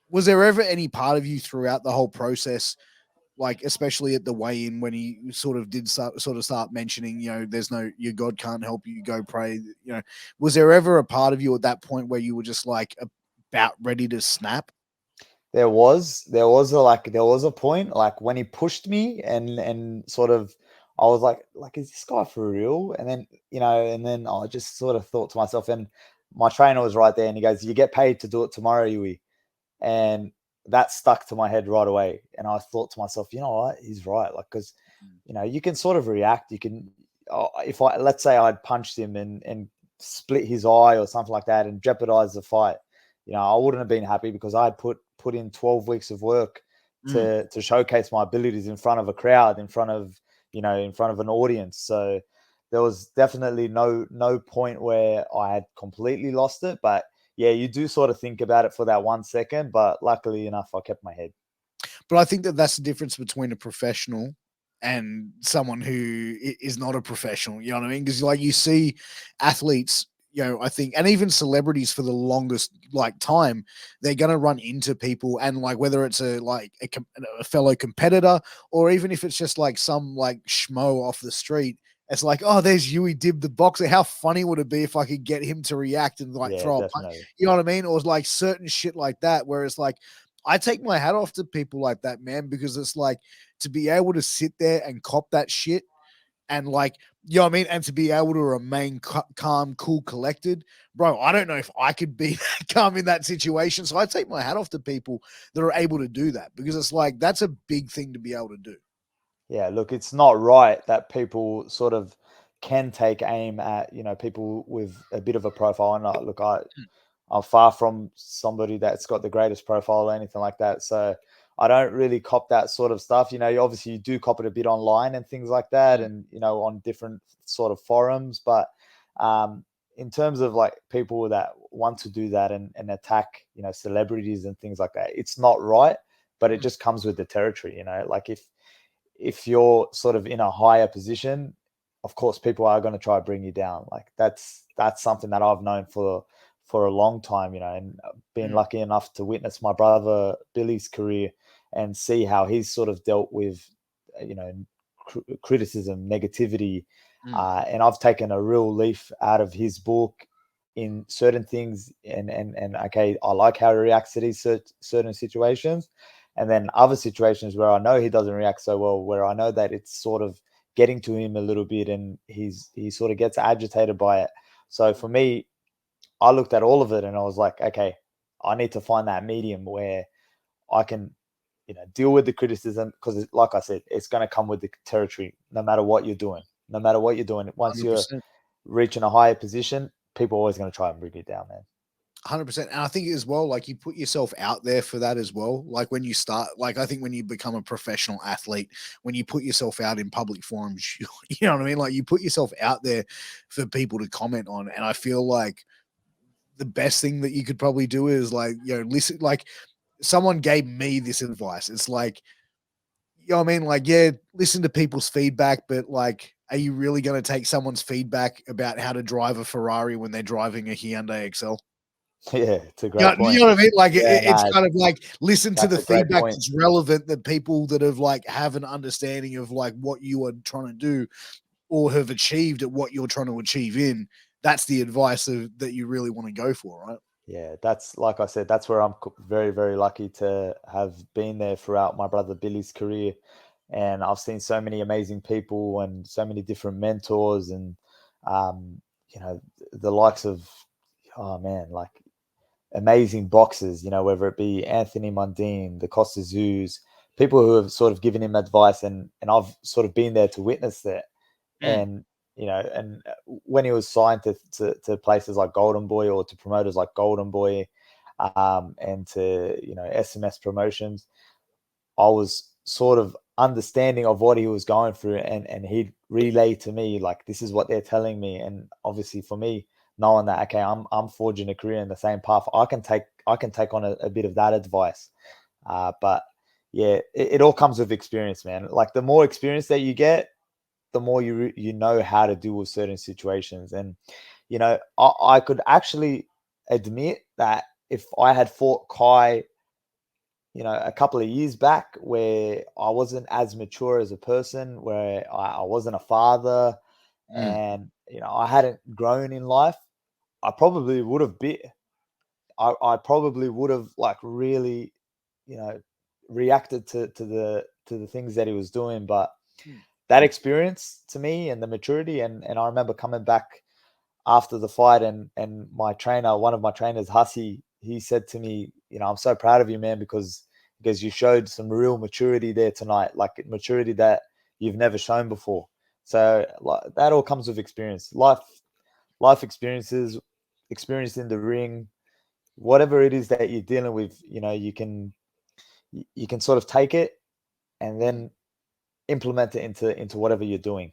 Was there ever any part of you throughout the whole process, like especially at the weigh-in when he sort of did start mentioning, there's no, your God can't help you, go pray, was there ever a part of you at that point where you were just like about ready to snap? There was a point like when he pushed me and sort of I was like is this guy for real? And then and then I just sort of thought to myself, and my trainer was right there, and he goes, "You get paid to do it tomorrow, Uwee." And that stuck to my head right away. And I thought to myself, you know what, he's right. Like, because you can sort of react. You can, if I let's say I'd punched him and split his eye or something like that and jeopardize the fight, I wouldn't have been happy because I had put in 12 weeks of work Mm. to showcase my abilities in front of a crowd, in front of an audience. So there was definitely no point where I had completely lost it, but yeah, you do sort of think about it for that 1 second, but luckily enough, I kept my head. But I think that that's the difference between a professional and someone who is not a professional. You know what I mean? Because like you see athletes, I think, and even celebrities for the longest like time, they're gonna run into people, and like whether it's a fellow competitor or even if it's just like some like schmo off the street. It's like, oh, there's Uwee Dib the boxer. How funny would it be if I could get him to react and like Yeah, throw a punch? definitely. You know what I mean? Or like certain shit like that, where it's like I take my hat off to people like that, man, because it's like to be able to sit there and cop that shit and like, you know what I mean? And to be able to remain calm, cool, collected, bro. I don't know if I could be calm in that situation. So I take my hat off to people that are able to do that because it's like that's a big thing to be able to do. Yeah, look, it's not right that people sort of can take aim at, people with a bit of a profile. And look, I'm far from somebody that's got the greatest profile or anything like that. So I don't really cop that sort of stuff. You do cop it a bit online and things like that, Mm. and on different sort of forums. But um, in terms of like people that want to do that and attack, celebrities and things like that, it's not right. But it Mm. just comes with the territory. Like if you're sort of in a higher position, of course people are going to try to bring you down. Like that's something that I've known for a long time, and been Mm. lucky enough to witness my brother Billy's career and see how he's sort of dealt with, you know, criticism, negativity, Mm. and I've taken a real leaf out of his book in certain things, and okay, I like how he reacts to these certain situations, and then other situations where I know he doesn't react so well, where I know that it's sort of getting to him a little bit, and he sort of gets agitated by it. So for me, I looked at all of it and I was like, okay, I need to find that medium where I can, deal with the criticism because, like I said, it's going to come with the territory, no matter what you're doing. No matter what you're doing, once you're 100%. reaching a higher position, people are always going to try and bring you down, man. 100%. And I think as well, like you put yourself out there for that as well. Like when you start, like I think when you become a professional athlete, when you put yourself out in public forums, you know what I mean? Like you put yourself out there for people to comment on. And I feel like the best thing that you could probably do is like, listen, like someone gave me this advice. It's like, you know what I mean? Like, yeah, listen to people's feedback, but like, are you really going to take someone's feedback about how to drive a Ferrari when they're driving a Hyundai Excel? Yeah, it's a Yeah, great you point. know what I mean? Like Yeah, it's no, kind of like listen to that's the a great feedback point. that's relevant that people that have like have an understanding of like what you are trying to do or have achieved at what you're trying to achieve in. That's the advice that you really want to go for, right? Yeah, that's like I said, that's where I'm very, very lucky to have been there throughout my brother Billy's career. And I've seen so many amazing people and so many different mentors and, um, the likes of, oh man, like amazing boxers, whether it be Anthony Mundine, the Costa Zoos, people who have sort of given him advice, and I've sort of been there to witness that. Mm. And when he was signed to places like Golden Boy or to promoters like Golden Boy, and to SMS promotions, I was sort of understanding of what he was going through, and he'd relay to me like this is what they're telling me, and obviously for me, knowing that okay, I'm forging a career in the same path, I can take on a bit of that advice, but yeah, it all comes with experience, man. Like the more experience that you get, the more you know how to deal with certain situations, and I could actually admit that if I had fought Kai a couple of years back where I wasn't as mature as a person, where I wasn't a father, and I hadn't grown in life, I probably would have I probably would have like really, reacted to the things that he was doing. But that experience to me and the maturity, and I remember coming back after the fight, and my trainer, one of my trainers, Hussey, he said to me, I'm so proud of you, man, because you showed some real maturity there tonight, like maturity that you've never shown before. So like, that all comes with experience, life experiences, experience in the ring, whatever it is that you're dealing with. You can sort of take it and then implement it into whatever you're doing.